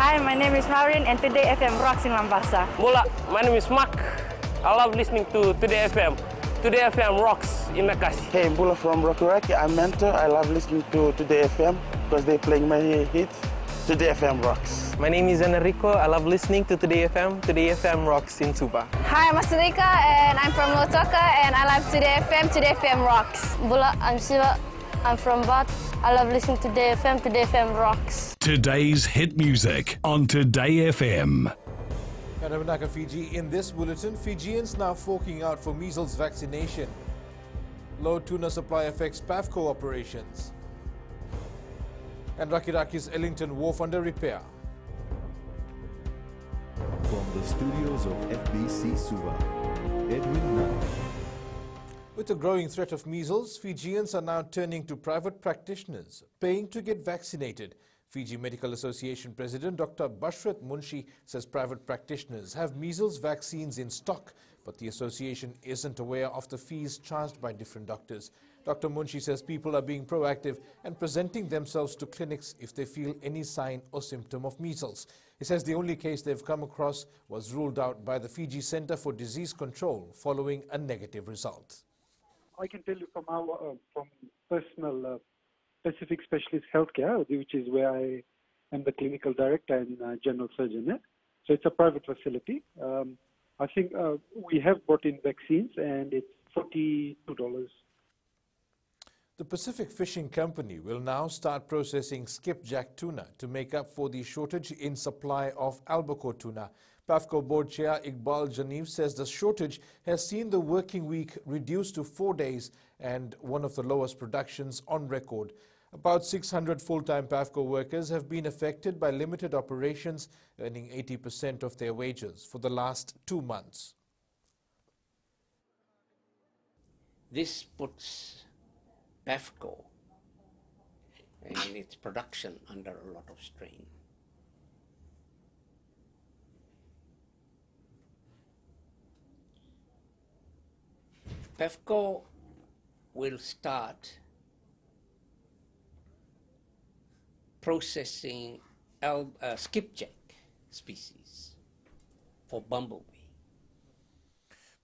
Hi, my name is Maureen and Today FM rocks in Mombasa. Mula, my name is Mark. I love listening to Today FM. Today FM rocks in Nakasi. Hey, Bula from Rocky. I'm Mentor. I love listening to Today FM because they're playing my hits. Today FM rocks. My name is Enrico. I love listening to Today FM. Today FM rocks in Suba. Hi, I'm Masarika and I'm from Lotoka and I love Today FM. Today FM rocks. Bula, I'm Siva. I'm from Bat. I love listening to Today FM. Today FM rocks. Today's hit music on Today FM. Kanabanaka, Fiji. In this bulletin, Fijians now forking out for measles vaccination. Low tuna supply affects PAFCO operations. And Rakiraki's Ellington Wharf under repair. From the studios of FBC Suva, Edwin Nunn. With the growing threat of measles, Fijians are now turning to private practitioners, paying to get vaccinated. Fiji Medical Association President Dr. Bashrat Munshi says private practitioners have measles vaccines in stock, but the association isn't aware of the fees charged by different doctors. Dr. Munshi says people are being proactive and presenting themselves to clinics if they feel any sign or symptom of measles. He says the only case they've come across was ruled out by the Fiji Center for Disease Control following a negative result. I can tell you from our personal specific specialist healthcare, which is where I am the clinical director and general surgeon. So it's a private facility. I think we have brought in vaccines and it's $42. The Pacific Fishing Company will now start processing skipjack tuna to make up for the shortage in supply of albacore tuna. PAFCO Board Chair Iqbal Janiv says the shortage has seen the working week reduced to 4 days and one of the lowest productions on record. About 600 full-time PAFCO workers have been affected by limited operations, earning 80% of their wages for the last 2 months. This puts PAFCO and its production under a lot of strain. PAFCO will start processing skipjack species for bumblebee.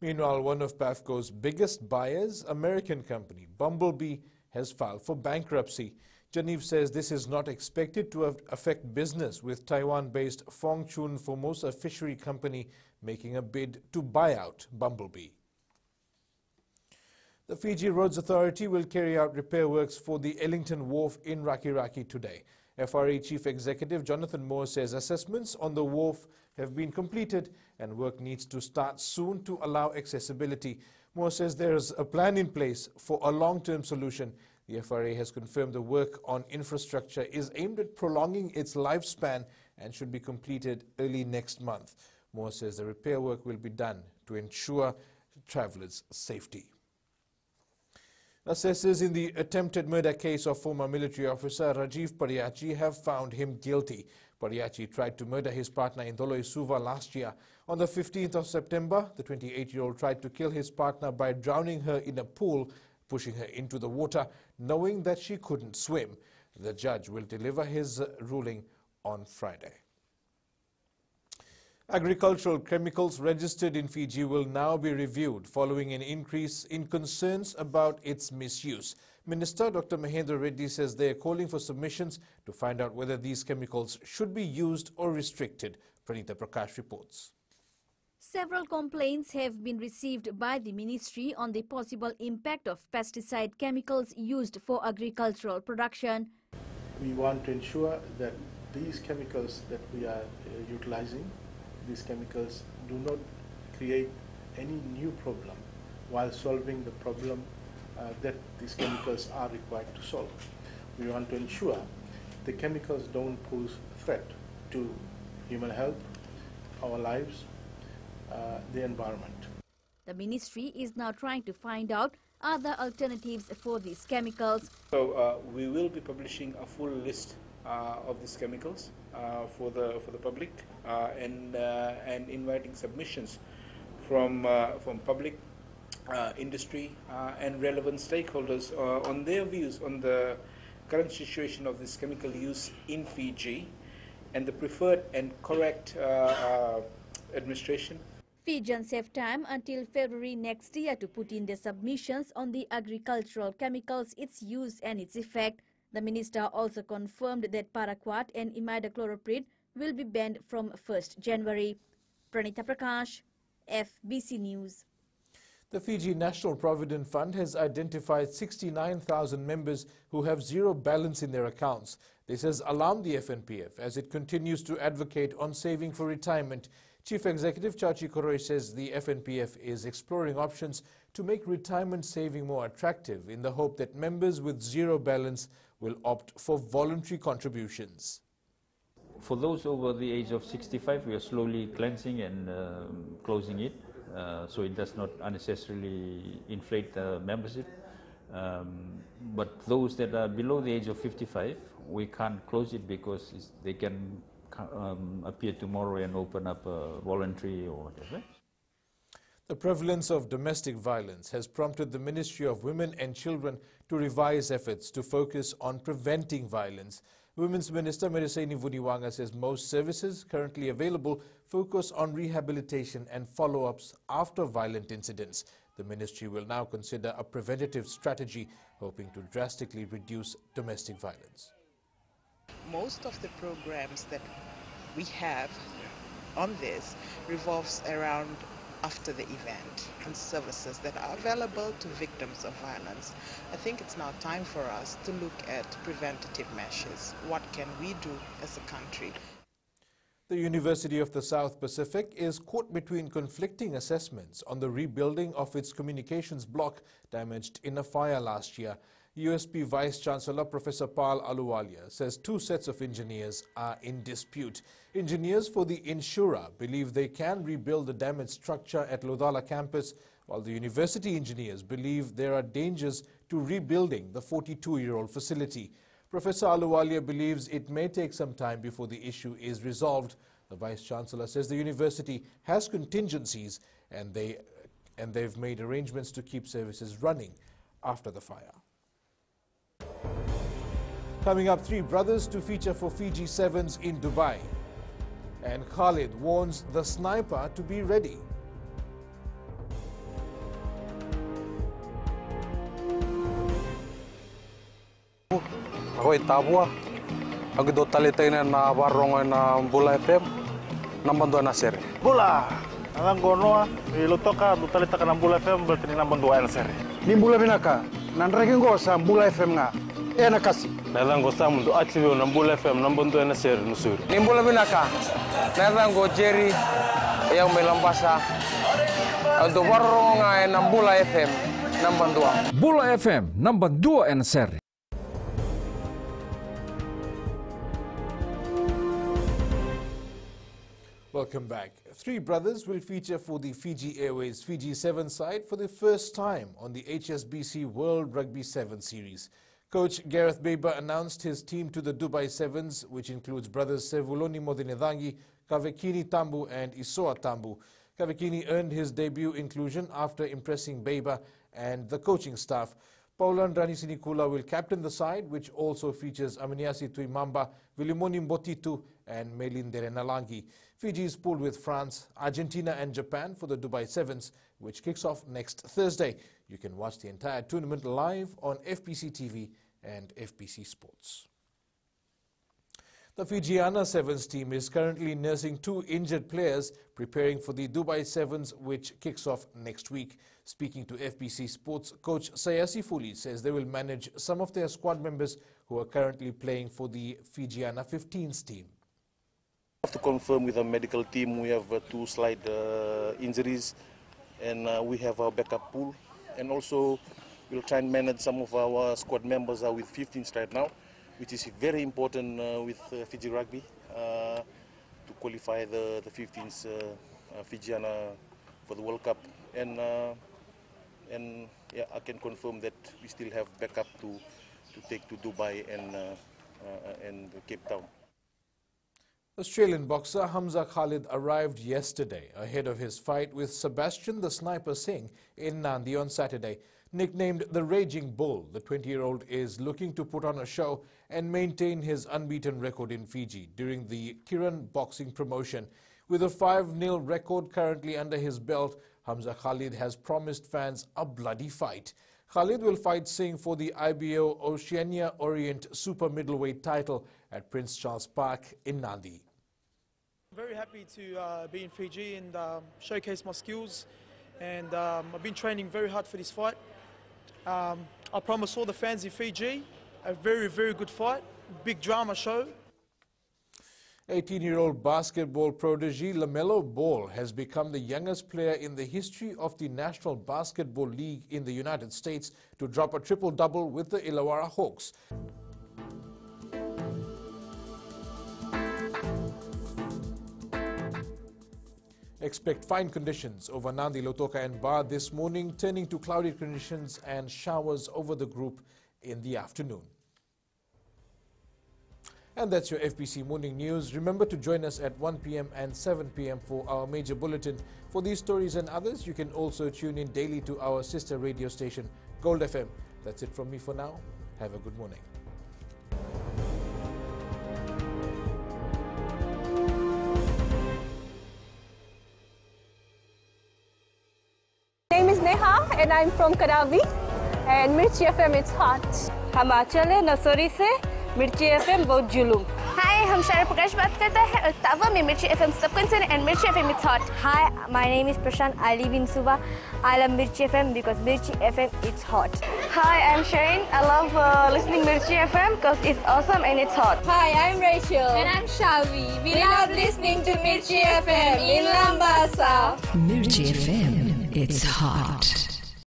Meanwhile, one of PAFCO's biggest buyers, American company Bumblebee, has filed for bankruptcy. Janiv says this is not expected to affect business, with Taiwan-based Fongchun Formosa Fishery Company making a bid to buy out Bumblebee. The Fiji Roads Authority will carry out repair works for the Ellington Wharf in Rakiraki today. FRA Chief Executive Jonathan Moore says assessments on the wharf have been completed and work needs to start soon to allow accessibility. Moore says there is a plan in place for a long-term solution. The FRA has confirmed the work on infrastructure is aimed at prolonging its lifespan and should be completed early next month. Moore says the repair work will be done to ensure travellers' safety. Assessors in the attempted murder case of former military officer Rajiv Pariachi have found him guilty. Pariachi tried to murder his partner in Doloi Suva last year. On the 15th of September, the 28-year-old tried to kill his partner by drowning her in a pool, pushing her into the water, knowing that she couldn't swim. The judge will deliver his ruling on Friday. Agricultural chemicals registered in Fiji will now be reviewed following an increase in concerns about its misuse. Minister Dr. Mahendra Reddy says they are calling for submissions to find out whether these chemicals should be used or restricted. Pranita Prakash reports. Several complaints have been received by the ministry on the possible impact of pesticide chemicals used for agricultural production. We want to ensure that these chemicals that we are utilizing, these chemicals do not create any new problem while solving the problem that these chemicals are required to solve. We want to ensure the chemicals don't pose threat to human health, our lives, the environment. The ministry is now trying to find out other alternatives for these chemicals. So we will be publishing a full list of these chemicals for the public and inviting submissions from public, industry and relevant stakeholders on their views on the current situation of this chemical use in Fiji and the preferred and correct administration. Fijians have time until February next year to put in their submissions on the agricultural chemicals, its use and its effect. The minister also confirmed that paraquat and imidacloprid will be banned from 1st January. Pranita Prakash, FBC News. The Fiji National Provident Fund has identified 69,000 members who have zero balance in their accounts. This has alarmed the FNPF as it continues to advocate on saving for retirement. Chief Executive Chachi Koroi says the FNPF is exploring options to make retirement saving more attractive in the hope that members with zero balance will opt for voluntary contributions. For those over the age of 65, we are slowly cleansing and closing it. So it does not unnecessarily inflate the membership. But those that are below the age of 55, we can't close it because they can appear tomorrow and open up a voluntary or whatever. The prevalence of domestic violence has prompted the Ministry of Women and Children to revise efforts to focus on preventing violence. Women's Minister Meriseni Vuniwanga says most services currently available focus on rehabilitation and follow-ups after violent incidents. The ministry will now consider a preventative strategy, hoping to drastically reduce domestic violence. Most of the programs that we have on this revolves around after the event and services that are available to victims of violence. I think it's now time for us to look at preventative measures. What can we do as a country? The University of the South Pacific is caught between conflicting assessments on the rebuilding of its communications block damaged in a fire last year. USP Vice-Chancellor Professor Paul Aluwalia says two sets of engineers are in dispute. Engineers for the insurer believe they can rebuild the damaged structure at Lodala campus, while the university engineers believe there are dangers to rebuilding the 42-year-old facility. Professor Aluwalia believes it may take some time before the issue is resolved. The Vice-Chancellor says the university has contingencies and they've made arrangements to keep services running after the fire. Coming up, three brothers to feature for Fiji Sevens in Dubai. And Khalid warns the sniper to be ready. Ako itabwa. Ako do talitay na warong na Bula FM. Nambando na sir. Bula. Alang gono ilutoka do talita ka ng Bula FM berarti nambando na sir. Ni Bula binaka. Nandraking ko sa Bula FM nga. Na kasi. Nalang ko sa mundo atibyo ng Bula FM nambando na sir nusur. Ni Bula binaka. Nalang ko Jerry yang melambasa. Do warong nga ng Bula FM nambando. Bula FM nambando na sir. Welcome back. Three brothers will feature for the Fiji Airways Fiji 7 side for the first time on the HSBC World Rugby 7 series. Coach Gareth Baber announced his team to the Dubai Sevens, which includes brothers Sevuloni Modinidangi, Kavekini Tambu and Isoa Tambu. Kavekini earned his debut inclusion after impressing Baber and the coaching staff. Paulan Rani Sinikula will captain the side, which also features Aminiasi Tuimamba, Vilimoni Mbotitu and Melindere Nalangi. Fiji is pooled with France, Argentina and Japan for the Dubai Sevens, which kicks off next Thursday. You can watch the entire tournament live on FBC TV and FBC Sports. The Fijiana Sevens team is currently nursing two injured players preparing for the Dubai Sevens, which kicks off next week. Speaking to FBC Sports, coach Sayasi Fuli says they will manage some of their squad members who are currently playing for the Fijiana 15s team. I have to confirm with the medical team we have two slight injuries and we have our backup pool, and also we'll try and manage some of our squad members are with 15s right now, which is very important with Fiji Rugby to qualify the 15s Fijiana for the World Cup. And yeah, I can confirm that we still have backup to take to Dubai and Cape Town. Australian boxer Hamza Khalid arrived yesterday ahead of his fight with Sebastian the Sniper Singh in Nandi on Saturday. Nicknamed the Raging Bull, the 20-year-old is looking to put on a show and maintain his unbeaten record in Fiji during the Kiran boxing promotion. With a 5-0 record currently under his belt, Hamza Khalid has promised fans a bloody fight. Khalid will fight Singh for the IBO Oceania Orient Super Middleweight title at Prince Charles Park in Nadi. I'm very happy to be in Fiji and showcase my skills, and I've been training very hard for this fight. I promise all the fans in Fiji a very, very good fight, big drama show. 18-year-old basketball prodigy LaMelo Ball has become the youngest player in the history of the National Basketball League in the United States to drop a triple-double with the Illawarra Hawks. Expect fine conditions over Nandi, Lautoka and Bar this morning, turning to cloudy conditions and showers over the group in the afternoon. And that's your FBC Morning News. Remember to join us at 1 p.m. and 7 p.m. for our major bulletin. For these stories and others, you can also tune in daily to our sister radio station, Gold FM. That's it from me for now. Have a good morning. My name is Neha and I'm from Karavi, and Mirchi FM it's hot. हम आंचल है नसोरी से मिर्ची FM बहुत जुलूम. Hi, हम शारा प्रकाश बात करता है और तावा में मिर्ची एफएम सब कंसर्न and मिर्ची FM it's hot. Hi, my name is Prashant. I live in Suva. I love Mirchi FM because Mirchi FM it's hot. Hi, I'm Shane. I love listening Mirchi FM because it's awesome and it's hot. Hi, I'm Rachel. And I'm Shavi. We love listening to Mirchi FM in Lambasa. Mirchi FM, it's hot.